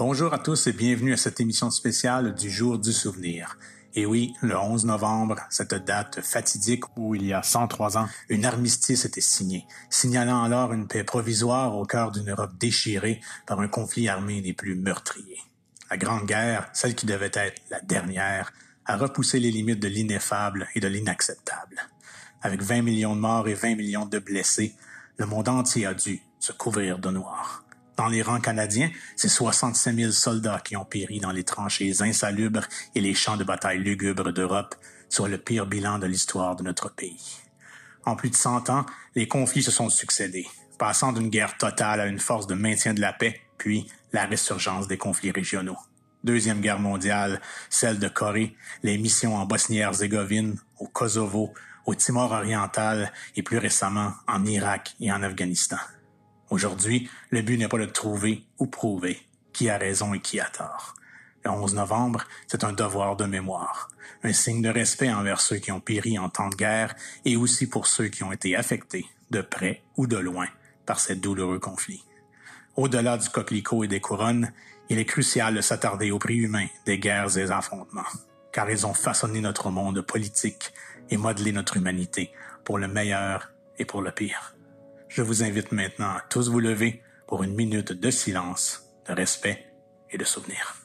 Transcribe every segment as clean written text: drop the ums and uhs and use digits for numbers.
Bonjour à tous et bienvenue à cette émission spéciale du Jour du Souvenir. Et oui, le 11 novembre, cette date fatidique où il y a 103 ans, une armistice était signée, signalant alors une paix provisoire au cœur d'une Europe déchirée par un conflit armé des plus meurtriers. La Grande Guerre, celle qui devait être la dernière, a repoussé les limites de l'ineffable et de l'inacceptable. Avec 20 millions de morts et 20 millions de blessés, le monde entier a dû se couvrir de noir. Dans les rangs canadiens, c'est 65 000 soldats qui ont péri dans les tranchées insalubres et les champs de bataille lugubres d'Europe, soit le pire bilan de l'histoire de notre pays. En plus de 100 ans, les conflits se sont succédés, passant d'une guerre totale à une force de maintien de la paix, puis la résurgence des conflits régionaux. Deuxième guerre mondiale, celle de Corée, les missions en Bosnie-Herzégovine, au Kosovo, au Timor oriental et plus récemment en Irak et en Afghanistan. Aujourd'hui, le but n'est pas de trouver ou prouver qui a raison et qui a tort. Le 11 novembre, c'est un devoir de mémoire, un signe de respect envers ceux qui ont péri en temps de guerre et aussi pour ceux qui ont été affectés, de près ou de loin, par ces douloureux conflits. Au-delà du coquelicot et des couronnes, il est crucial de s'attarder au prix humain des guerres et des affrontements, car ils ont façonné notre monde politique et modelé notre humanité pour le meilleur et pour le pire. Je vous invite maintenant à tous vous lever pour une minute de silence, de respect et de souvenir.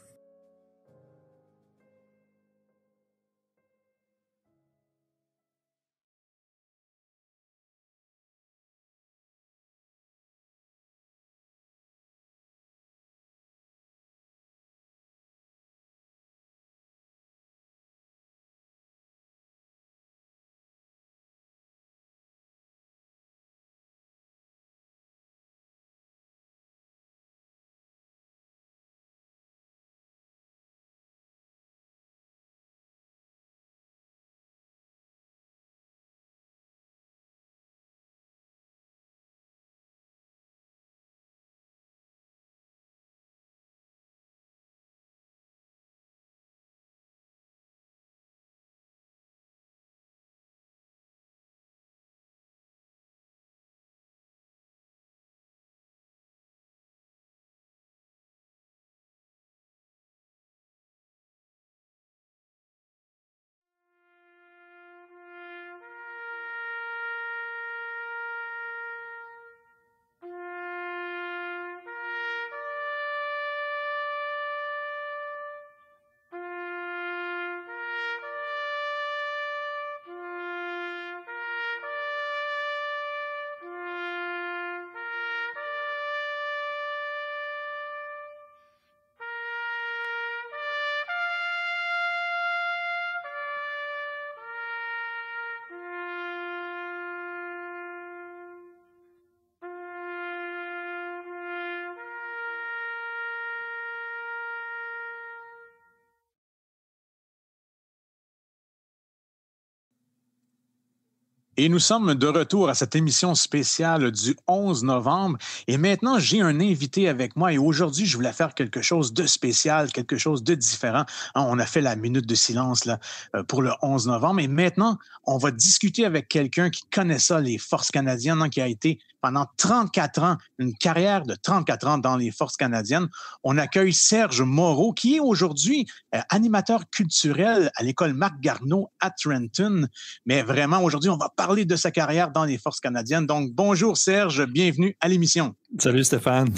Et nous sommes de retour à cette émission spéciale du 11 novembre. Et maintenant, j'ai un invité avec moi. Et aujourd'hui, je voulais faire quelque chose de spécial, quelque chose de différent. On a fait la minute de silence là, pour le 11 novembre. Et maintenant, on va discuter avec quelqu'un qui connaît ça, les Forces canadiennes, qui a été pendant 34 ans, une carrière de 34 ans dans les Forces canadiennes. On accueille Serge Moreau, qui est aujourd'hui animateur culturel à l'école Marc Garneau à Trenton. Mais vraiment, aujourd'hui, on va parler de sa carrière dans les Forces canadiennes. Donc, bonjour Serge, bienvenue à l'émission. Salut Stéphane,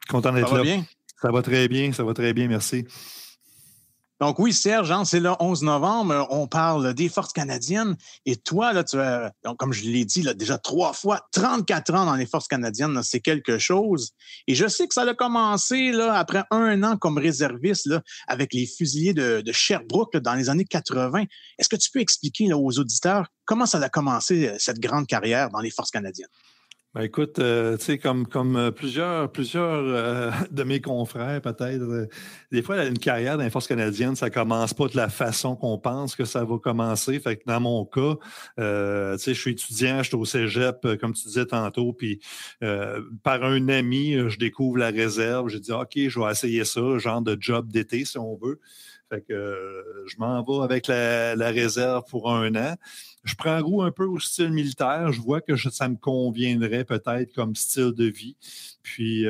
content d'être là. Ça va bien? Ça va très bien, merci. Donc oui, Serge, c'est le 11 novembre, on parle des Forces canadiennes. Et toi, là, tu as, donc, comme je l'ai dit, là, déjà 3 fois, 34 ans dans les Forces canadiennes, là, c'est quelque chose. Et je sais que ça a commencé là, après 1 an comme réserviste là, avec les fusiliers de Sherbrooke là, dans les années 80. Est-ce que tu peux expliquer là, aux auditeurs comment ça a commencé, cette grande carrière dans les Forces canadiennes? Ben écoute, tu sais, comme plusieurs de mes confrères, peut-être, des fois, une carrière dans les Forces canadiennes, ça commence pas de la façon qu'on pense que ça va commencer. Fait que dans mon cas, tu sais, je suis étudiant, je suis au cégep, comme tu disais tantôt, puis par un ami, je découvre la réserve. J'ai dit, OK, je vais essayer ça, genre de job d'été, si on veut. Fait que je m'en vais avec la réserve pour 1 an. Je prends goût un peu au style militaire. Je vois que ça me conviendrait peut-être comme style de vie. Puis,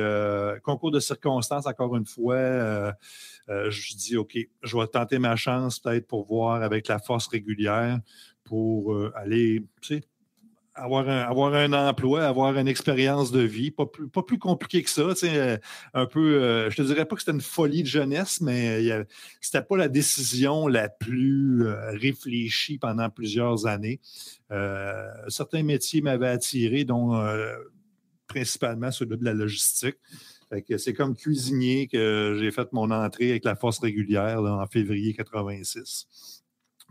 concours de circonstances, encore une fois, je dis, OK, je vais tenter ma chance peut-être pour voir avec la force régulière pour aller, tu sais, avoir un emploi, avoir une expérience de vie, pas plus compliqué que ça. Tu sais, un peu, je te dirais pas que c'était une folie de jeunesse, mais c'était pas la décision la plus réfléchie pendant plusieurs années. Certains métiers m'avaient attiré, dont principalement celui de la logistique. Fait que c'est comme cuisinier que j'ai fait mon entrée avec la force régulière là, en février 86.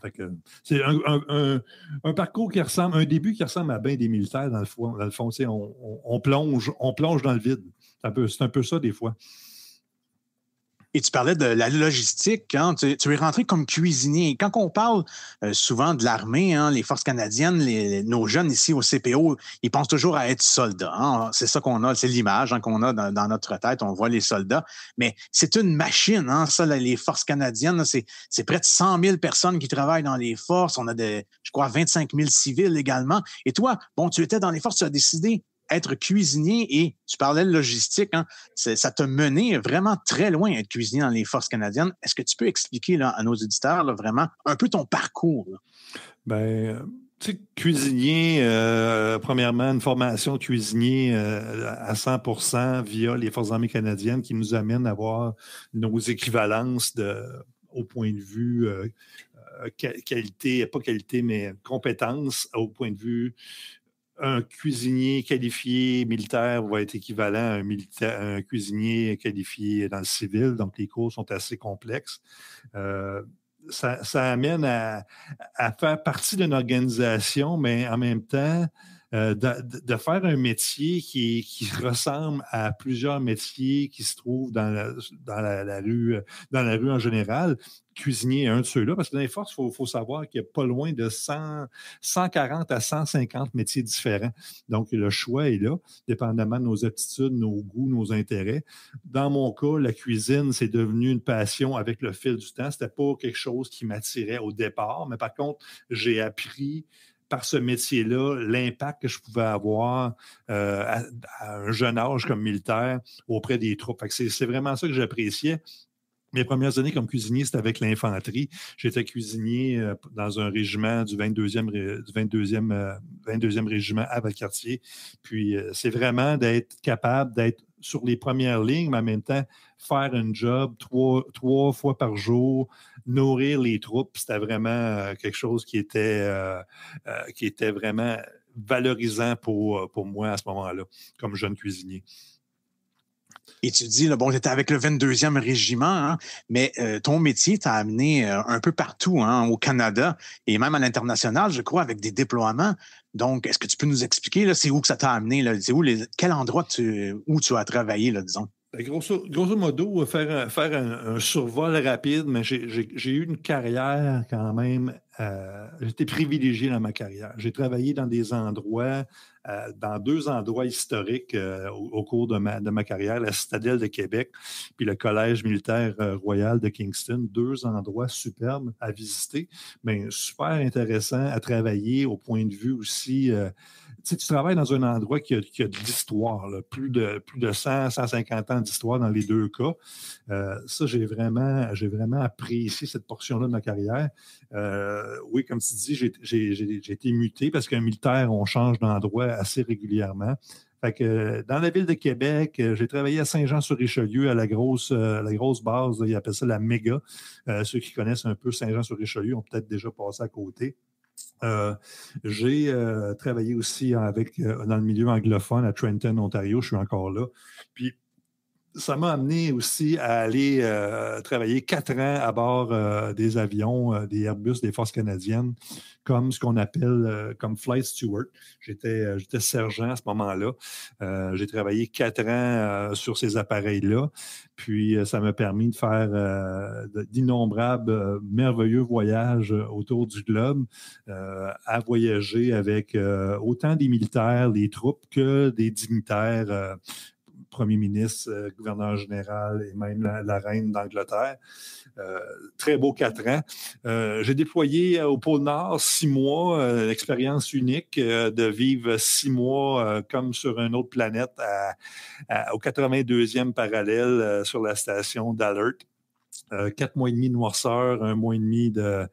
Fait que c'est un parcours qui ressemble, un début qui ressemble à bien des militaires dans le fond. Dans le fond, on plonge dans le vide. C'est un peu ça des fois. Et tu parlais de la logistique, hein? Tu es rentré comme cuisinier. Quand on parle souvent de l'armée, hein, les forces canadiennes, nos jeunes ici au CPO, ils pensent toujours à être soldats. Hein? C'est ça qu'on a, c'est l'image hein, qu'on a dans notre tête. On voit les soldats. Mais c'est une machine, hein, ça, les forces canadiennes. Là, c'est près de 100 000 personnes qui travaillent dans les forces. On a, je crois, 25 000 civils également. Et toi, bon, tu étais dans les forces, tu as décidé être cuisinier et tu parlais de logistique, hein, ça t'a mené vraiment très loin être cuisinier dans les forces canadiennes. Est-ce que tu peux expliquer là, à nos auditeurs là, vraiment un peu ton parcours? Là? Ben, tu sais, cuisinier, premièrement, une formation de cuisinier à 100% via les Forces armées canadiennes qui nous amène à avoir nos équivalences au point de vue qualité, pas qualité, mais compétences au point de vue un cuisinier qualifié militaire va être équivalent à un cuisinier qualifié dans le civil, donc les cours sont assez complexes. Ça amène à faire partie d'une organisation, mais en même temps, de faire un métier qui ressemble à plusieurs métiers qui se trouvent dans la rue en général. Cuisinier est un de ceux-là, parce que dans les forces, il faut savoir qu'il y a pas loin de 140 à 150 métiers différents. Donc, le choix est là, dépendamment de nos aptitudes, nos goûts, nos intérêts. Dans mon cas, la cuisine, c'est devenu une passion avec le fil du temps. C'était pas quelque chose qui m'attirait au départ, mais par contre, j'ai appris par ce métier-là, l'impact que je pouvais avoir à un jeune âge comme militaire auprès des troupes. Fait que c'est vraiment ça que j'appréciais. Mes premières années comme cuisinier, c'était avec l'infanterie. J'étais cuisinier dans un régiment du 22e régiment à Valcartier. Puis, c'est vraiment d'être capable d'être sur les premières lignes, mais en même temps, faire un job trois fois par jour, nourrir les troupes. C'était vraiment quelque chose qui était vraiment valorisant pour moi à ce moment-là, comme jeune cuisinier. Et tu dis, là, bon, tu étais avec le 22e régiment, hein, mais ton métier t'a amené un peu partout hein, au Canada et même à l'international, je crois, avec des déploiements. Donc, est-ce que tu peux nous expliquer, là, c'est où que ça t'a amené? Là, c'est quel endroit où tu as travaillé, là, disons? Grosso modo, faire un survol rapide, mais j'ai eu une carrière quand même. J'étais privilégié dans ma carrière. J'ai travaillé dans des endroits, dans 2 endroits historiques au cours de ma carrière, la Citadelle de Québec, puis le Collège militaire royal de Kingston. 2 endroits superbes à visiter, mais super intéressants à travailler au point de vue aussi. Tu travailles dans un endroit qui a de l'histoire, là, plus de 100, 150 ans d'histoire dans les 2 cas. Ça, j'ai vraiment apprécié cette portion-là de ma carrière. Oui, comme tu dis, j'ai été muté parce qu'un militaire, on change d'endroit assez régulièrement. Fait que dans la ville de Québec, j'ai travaillé à Saint-Jean-sur-Richelieu, à la grosse base, là, ils appellent ça la méga. Ceux qui connaissent un peu Saint-Jean-sur-Richelieu ont peut-être déjà passé à côté. J'ai travaillé aussi dans le milieu anglophone à Trenton, Ontario. Je suis encore là. Puis, ça m'a amené aussi à aller travailler 4 ans à bord des avions, des Airbus des Forces canadiennes, comme ce qu'on appelle comme flight steward. J'étais sergent à ce moment-là. J'ai travaillé 4 ans sur ces appareils-là. Puis, ça m'a permis de faire d'innombrables, merveilleux voyages autour du globe, à voyager avec autant des militaires, des troupes, que des dignitaires premier ministre, gouverneur général et même la reine d'Angleterre. Très beau 4 ans. J'ai déployé au pôle Nord 6 mois, expérience unique de vivre 6 mois comme sur une autre planète au 82e parallèle sur la station d'Alert. 4 mois et demi de noirceur, un mois et demi de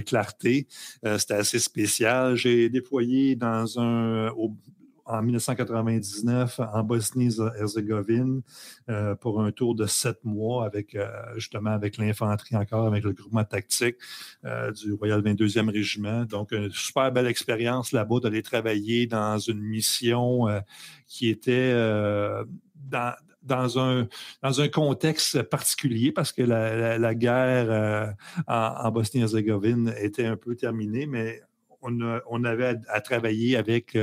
clarté. C'était assez spécial. J'ai déployé en 1999 en Bosnie-Herzégovine pour un tour de 7 mois justement avec l'infanterie encore, avec le groupement tactique du Royal 22e Régiment. Donc, une super belle expérience là-bas d'aller travailler dans une mission qui était dans un contexte particulier parce que la guerre en Bosnie-Herzégovine était un peu terminée, mais on avait à travailler avec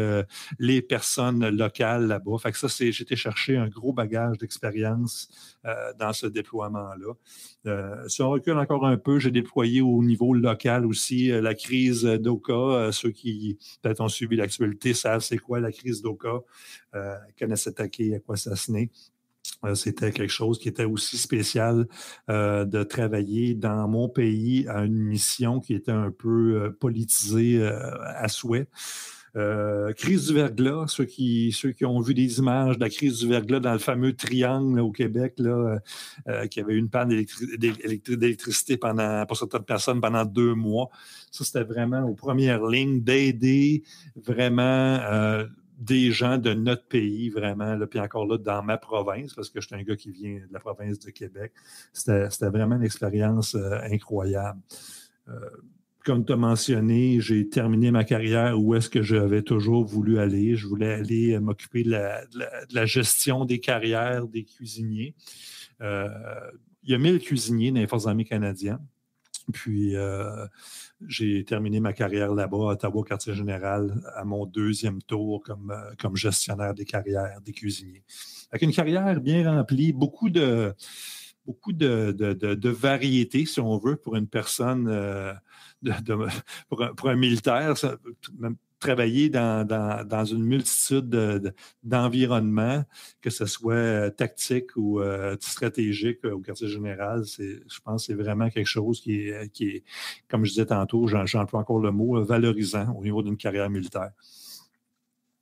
les personnes locales là-bas. Fait que ça, j'étais chercher un gros bagage d'expérience dans ce déploiement-là. Si on recule encore un peu, j'ai déployé au niveau local aussi la crise d'Oka. Ceux qui peut-être ont suivi l'actualité savent c'est quoi la crise d'Oka. Kanessetake, Akwesasne. C'était quelque chose qui était aussi spécial de travailler dans mon pays à une mission qui était un peu politisée à souhait. Crise du verglas, ceux qui ont vu des images de la crise du verglas dans le fameux triangle là, au Québec, là, qui avait eu une panne d'électricité pour certaines personnes pendant 2 mois. Ça, c'était vraiment aux premières lignes d'aider vraiment des gens de notre pays, vraiment, là, puis encore là, dans ma province, parce que je suis un gars qui vient de la province de Québec. C'était vraiment une expérience incroyable. Comme tu as mentionné, j'ai terminé ma carrière où est-ce que j'avais toujours voulu aller. Je voulais aller m'occuper de la gestion des carrières des cuisiniers. Il y a 1000 cuisiniers dans les Forces armées canadiennes. Puis, j'ai terminé ma carrière là-bas à Ottawa, quartier général, à mon 2e tour comme gestionnaire des carrières des cuisiniers. Avec une carrière bien remplie, beaucoup de variétés, si on veut, pour une personne, pour un militaire. Travailler dans une multitude d'environnements, que ce soit tactique ou stratégique au quartier général, je pense que c'est vraiment quelque chose qui est, comme je disais tantôt, j'emploie encore le mot, valorisant au niveau d'une carrière militaire.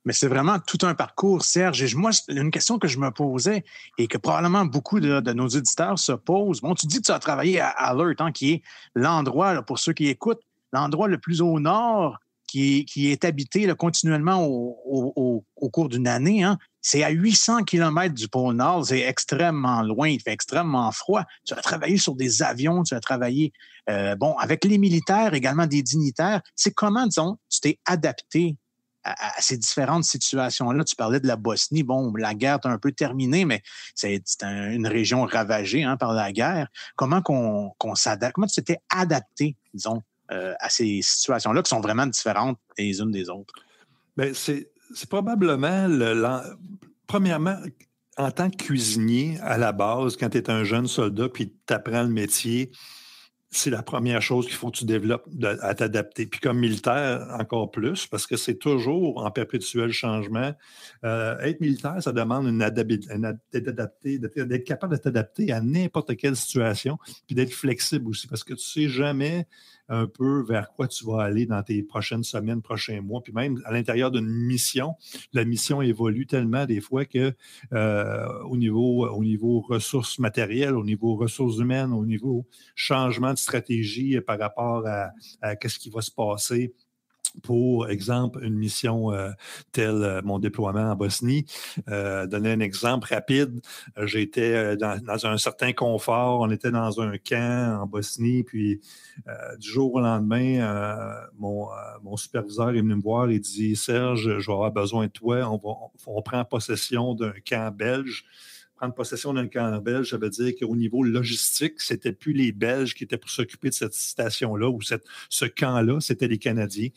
Mais c'est vraiment tout un parcours, Serge. Et moi, une question que je me posais et que probablement beaucoup de nos auditeurs se posent. Bon, tu dis que tu as travaillé à Alert, hein, qui est l'endroit, là, pour ceux qui écoutent, l'endroit le plus au nord qui est habité là, continuellement au cours d'une année. Hein. C'est à 800 km du pôle Nord. C'est extrêmement loin. Il fait extrêmement froid. Tu as travaillé sur des avions. Tu as travaillé avec les militaires, également des dignitaires. C'est comment, disons, tu t'es adapté à ces différentes situations-là. Tu parlais de la Bosnie. Bon, la guerre est un peu terminée, mais c'est une région ravagée par la guerre. Comment qu'on s'adapte? Comment tu t'étais adapté, disons, à ces situations-là qui sont vraiment différentes les unes des autres? Bien, c'est probablement, premièrement, en tant que cuisinier, à la base, quand tu es un jeune soldat puis tu apprends le métier, c'est la première chose qu'il faut que tu développes à t'adapter. Puis comme militaire, encore plus, parce que c'est toujours en perpétuel changement. Être militaire, ça demande d'être capable de t'adapter à n'importe quelle situation, puis d'être flexible aussi, parce que tu ne sais jamais un peu vers quoi tu vas aller dans tes prochaines semaines, prochains mois. Puis même à l'intérieur d'une mission, la mission évolue tellement des fois que au niveau ressources matérielles, au niveau ressources humaines, au niveau changement de stratégie par rapport à qu'est-ce qui va se passer. Pour exemple, une mission telle mon déploiement en Bosnie. Donner un exemple rapide, j'étais dans un certain confort. On était dans un camp en Bosnie, puis du jour au lendemain, mon superviseur est venu me voir et dit « Serge, je vais avoir besoin de toi. On prend possession d'un camp belge. » Prendre possession d'un camp belge, ça veut dire qu'au niveau logistique, c'était plus les Belges qui étaient pour s'occuper de cette station-là ou ce camp-là, c'était les Canadiens.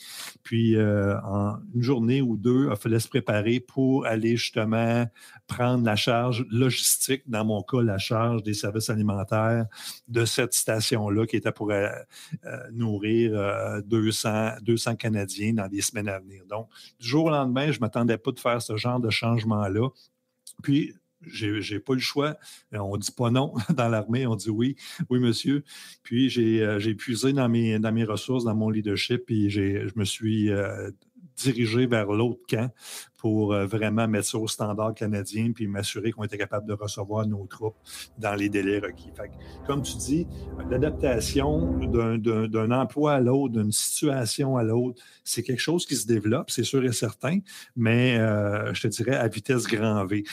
Puis, en une journée ou deux, il fallait se préparer pour aller justement prendre la charge logistique, dans mon cas, la charge des services alimentaires de cette station-là qui était pour nourrir 200 Canadiens dans les semaines à venir. Donc, du jour au lendemain, je ne m'attendais pas de faire ce genre de changement-là. Puis, j'ai pas eu le choix. On dit pas non dans l'armée, on dit oui, oui, monsieur. Puis, j'ai puisé dans mes ressources, dans mon leadership, puis je me suis dirigé vers l'autre camp pour vraiment mettre ça au standard canadien puis m'assurer qu'on était capable de recevoir nos troupes dans les délais requis. Fait que, comme tu dis, l'adaptation d'un emploi à l'autre, d'une situation à l'autre, c'est quelque chose qui se développe, c'est sûr et certain, mais je te dirais à vitesse grand V.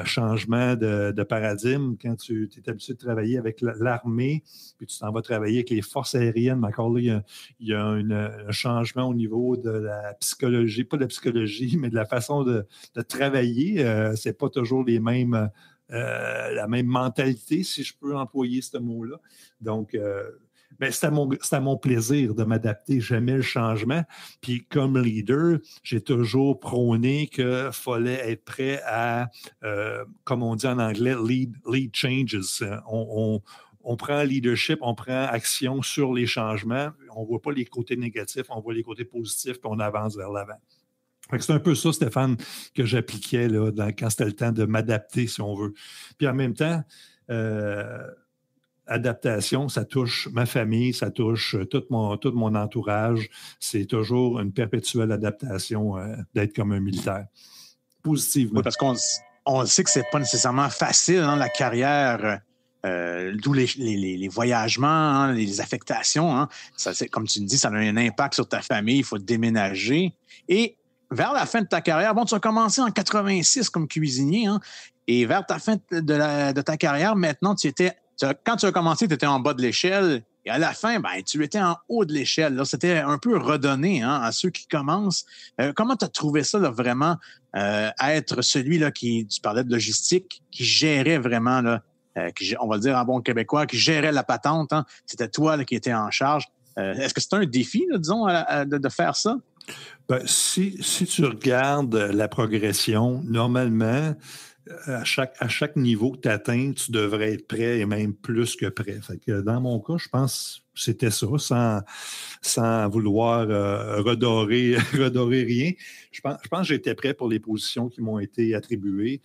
Changement de paradigme, quand tu es habitué de travailler avec l'armée, puis tu t'en vas travailler avec les forces aériennes, mais encore là, il y a un changement au niveau de la psychologie, pas de la psychologie, mais de la façon de travailler. C'est pas toujours la même mentalité, si je peux employer ce mot-là. Donc, c'est à mon plaisir de m'adapter. J'aimais le changement. Puis comme leader, j'ai toujours prôné qu'il fallait être prêt à, comme on dit en anglais, lead changes. On prend leadership, on prend action sur les changements. On ne voit pas les côtés négatifs, on voit les côtés positifs, puis on avance vers l'avant. C'est un peu ça, Stéphane, que j'appliquais là, quand c'était le temps de m'adapter, si on veut. Puis en même temps, adaptation, ça touche ma famille, ça touche tout mon entourage. C'est toujours une perpétuelle adaptation d'être comme un militaire. Positivement. Oui, parce qu'on sait que c'est pas nécessairement facile, hein, la carrière. D'où les voyagements, hein, les affectations. Hein. Ça, comme tu me dis, ça a un impact sur ta famille, il faut déménager. Et vers la fin de ta carrière, bon, tu as commencé en 86 comme cuisinier, hein, et vers ta fin de ta carrière, maintenant, quand tu as commencé, tu étais en bas de l'échelle, et à la fin, ben, tu étais en haut de l'échelle. Là, c'était un peu redonné, hein, à ceux qui commencent. Comment tu as trouvé ça, là, vraiment, être celui là, tu parlais de logistique, qui gérait vraiment, là, on va le dire en bon québécois, qui gérait la patente, hein. C'était toi là, qui étais en charge. Est-ce que c'est un défi, là, disons, de faire ça? Ben, si tu regardes la progression, normalement, à chaque niveau que tu atteins, tu devrais être prêt et même plus que prêt. Fait que dans mon cas, je pense que c'était ça, sans vouloir redorer rien. Je pense que j'étais prêt pour les positions qui m'ont été attribuées.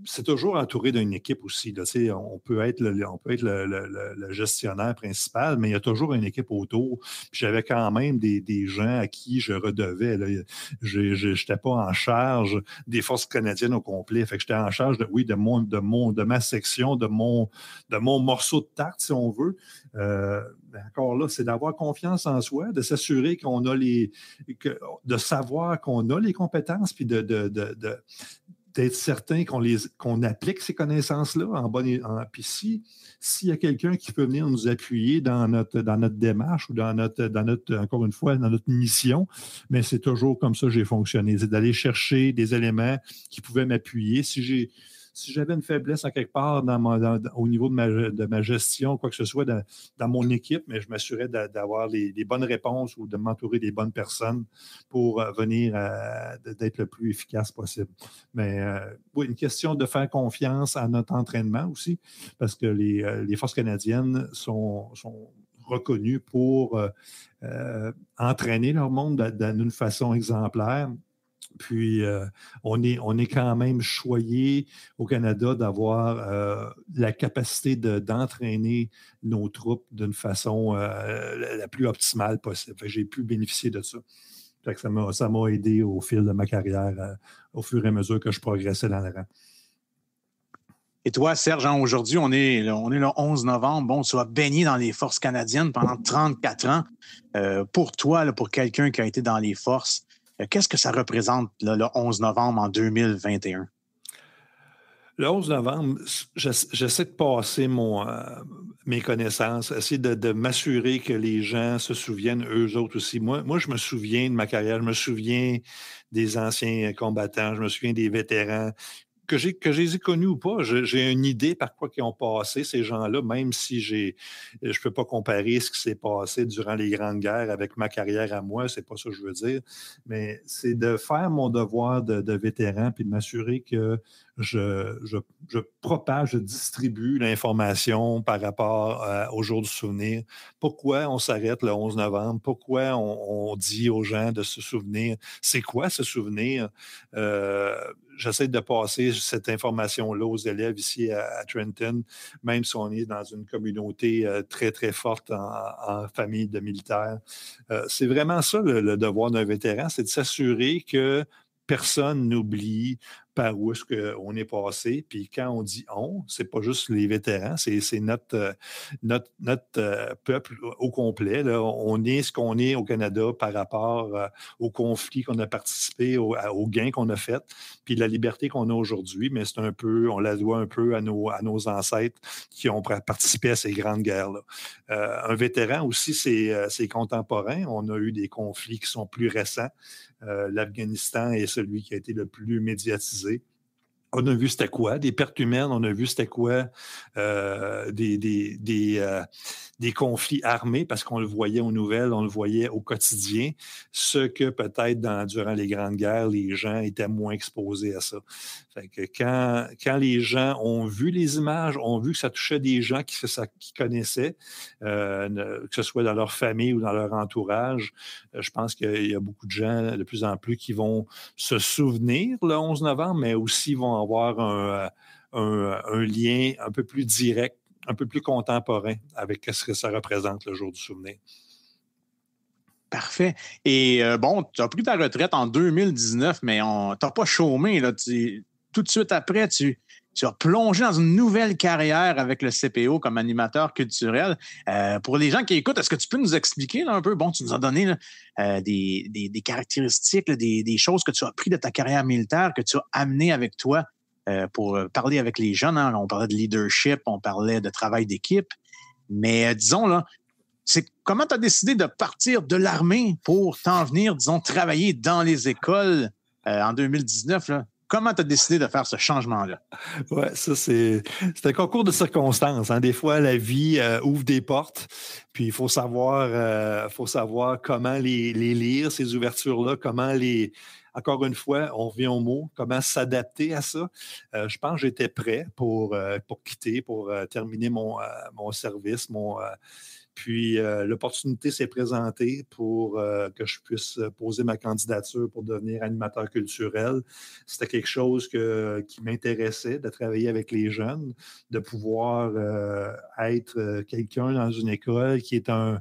C'est toujours entouré d'une équipe aussi. Là, on peut être le gestionnaire principal, mais il y a toujours une équipe autour. Puis j'avais quand même des gens à qui je redevais. Je n'étais pas en charge des forces canadiennes au complet. Fait que j'étais en charge de ma section, de mon morceau de tarte, si on veut. Encore là, c'est d'avoir confiance en soi, de s'assurer qu'on a de savoir qu'on a les compétences, puis d'être certain qu'on applique ces connaissances-là puis s'il y a quelqu'un qui peut venir nous appuyer dans notre démarche ou dans notre encore une fois, dans notre mission, mais c'est toujours comme ça que j'ai fonctionné. C'est d'aller chercher des éléments qui pouvaient m'appuyer. Si j'avais une faiblesse à quelque part au niveau de ma gestion, quoi que ce soit dans mon équipe, mais je m'assurais d'avoir les bonnes réponses ou de m'entourer des bonnes personnes pour venir d'être le plus efficace possible. Mais oui, une question de faire confiance à notre entraînement aussi, parce que les forces canadiennes sont reconnues pour entraîner leur monde d'une façon exemplaire. Puis, on est quand même choyé au Canada d'avoir la capacité d'entraîner nos troupes d'une façon la plus optimale possible. Fait que j'ai pu bénéficier de ça. Fait que ça m'a aidé au fil de ma carrière, au fur et à mesure que je progressais dans le rang. Et toi, Serge, hein, aujourd'hui, on est le 11 novembre. Bon, tu as baigné dans les forces canadiennes pendant 34 ans. Pour toi, là, pour quelqu'un qui a été dans les forces, qu'est-ce que ça représente là, le 11 novembre en 2021? Le 11 novembre, j'essaie de passer mes connaissances, essayer de m'assurer que les gens se souviennent eux autres aussi. Moi, je me souviens de ma carrière, je me souviens des anciens combattants, je me souviens des vétérans. Que je les ai connus ou pas, j'ai une idée par quoi ils ont passé, ces gens-là, même si je ne peux pas comparer ce qui s'est passé durant les grandes guerres avec ma carrière à moi, c'est pas ça que je veux dire, mais c'est de faire mon devoir de vétéran puis de m'assurer que je propage, je distribue l'information par rapport au jour du souvenir. Pourquoi on s'arrête le 11 novembre? Pourquoi on dit aux gens de se souvenir? C'est quoi se souvenir? j'essaie de passer cette information-là aux élèves ici à Trenton, même si on est dans une communauté très, très forte en famille de militaires. C'est vraiment ça le devoir d'un vétéran, c'est de s'assurer que personne n'oublie par où est-ce qu'on est passé. Puis quand on dit on, c'est pas juste les vétérans, c'est notre peuple au complet. Là. On est ce qu'on est au Canada par rapport aux conflits qu'on a participé, aux gains qu'on a faits, puis la liberté qu'on a aujourd'hui. Mais c'est un peu, on la doit un peu à nos ancêtres qui ont participé à ces grandes guerres-là. Un vétéran aussi, c'est contemporain. On a eu des conflits qui sont plus récents. L'Afghanistan est celui qui a été le plus médiatisé. On a vu c'était quoi, des pertes humaines, on a vu c'était quoi des conflits armés parce qu'on le voyait aux nouvelles, on le voyait au quotidien, ce que peut-être durant les grandes guerres, les gens étaient moins exposés à ça. Fait que quand les gens ont vu les images, ont vu que ça touchait des gens qui connaissaient, que ce soit dans leur famille ou dans leur entourage, je pense qu'il y a beaucoup de gens de plus en plus qui vont se souvenir le 11 novembre, mais aussi vont avoir un lien un peu plus direct, un peu plus contemporain avec ce que ça représente le jour du souvenir. Parfait. Et bon, tu as pris ta retraite en 2019, mais tu n'as pas chômé. Là. Tout de suite après, tu as plongé dans une nouvelle carrière avec le CPO comme animateur culturel. Pour les gens qui écoutent, est-ce que tu peux nous expliquer là, un peu? Bon, tu nous as donné là, des caractéristiques, là, des choses que tu as appris de ta carrière militaire, que tu as amené avec toi pour parler avec les jeunes. Hein. On parlait de leadership, on parlait de travail d'équipe. Mais disons, là, c'est comment tu as décidé de partir de l'armée pour t'en venir, disons, travailler dans les écoles en 2019? Là? Comment tu as décidé de faire ce changement-là? Oui, ça, c'est un concours de circonstances. Hein. Des fois, la vie ouvre des portes, puis il faut savoir comment les lire, ces ouvertures-là, comment les... Encore une fois, on revient au mot, comment s'adapter à ça. Je pense que j'étais prêt pour quitter, pour terminer mon service, puis l'opportunité s'est présentée pour que je puisse poser ma candidature pour devenir animateur culturel. C'était quelque chose qui m'intéressait, de travailler avec les jeunes, de pouvoir être quelqu'un dans une école qui est un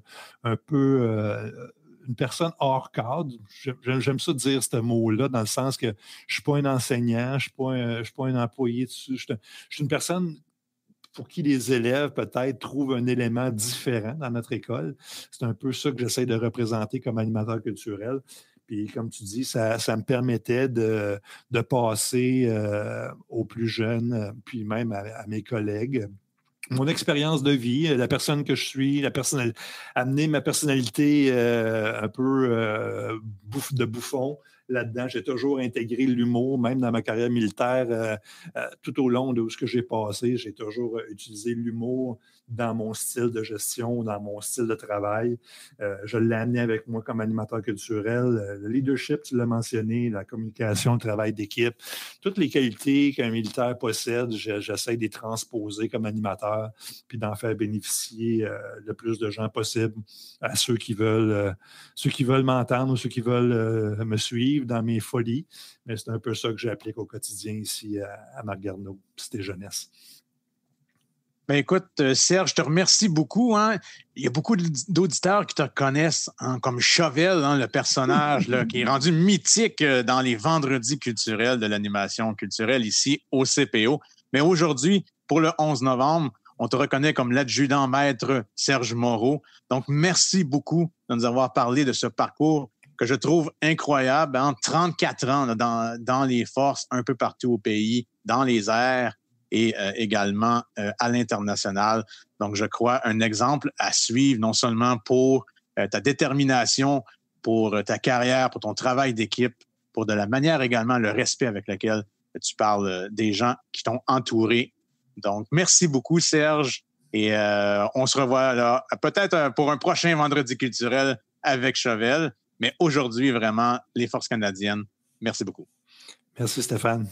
peu... une personne hors cadre. J'aime ça dire ce mot-là, dans le sens que je ne suis pas un enseignant, je ne suis pas un employé dessus. Je suis une personne pour qui les élèves, peut-être, trouvent un élément différent dans notre école. C'est un peu ça que j'essaie de représenter comme animateur culturel. Puis, comme tu dis, ça me permettait de passer aux plus jeunes, puis même à mes collègues, mon expérience de vie, la personne que je suis, amener ma personnalité un peu de bouffon là-dedans. J'ai toujours intégré l'humour, même dans ma carrière militaire, tout au long de ce que j'ai passé. J'ai toujours utilisé l'humour dans mon style de gestion, dans mon style de travail. Je l'ai amené avec moi comme animateur culturel. Le leadership, tu l'as mentionné, la communication, le travail d'équipe, toutes les qualités qu'un militaire possède, j'essaie de les transposer comme animateur, puis d'en faire bénéficier le plus de gens possible à ceux qui veulent m'entendre ou ceux qui veulent me suivre dans mes folies. Mais c'est un peu ça que j'applique au quotidien ici à Marc-Garneau, Cité Jeunesse. Ben écoute, Serge, je te remercie beaucoup. Hein. Il y a beaucoup d'auditeurs qui te connaissent hein, comme Chauvel, hein, le personnage là, qui est rendu mythique dans les vendredis culturels de l'animation culturelle ici au CPO. Mais aujourd'hui, pour le 11 novembre, on te reconnaît comme l'adjudant-maître Serge Moreau. Donc, merci beaucoup de nous avoir parlé de ce parcours que je trouve incroyable. Hein, 34 ans là, dans les forces un peu partout au pays, dans les airs, et également à l'international. Donc, je crois un exemple à suivre, non seulement pour ta détermination, pour ta carrière, pour ton travail d'équipe, pour de la manière également le respect avec lequel tu parles des gens qui t'ont entouré. Donc, merci beaucoup, Serge. Et on se revoit là, peut-être pour un prochain Vendredi culturel avec Chauvel. Mais aujourd'hui, vraiment, les Forces canadiennes, merci beaucoup. Merci, Stéphane.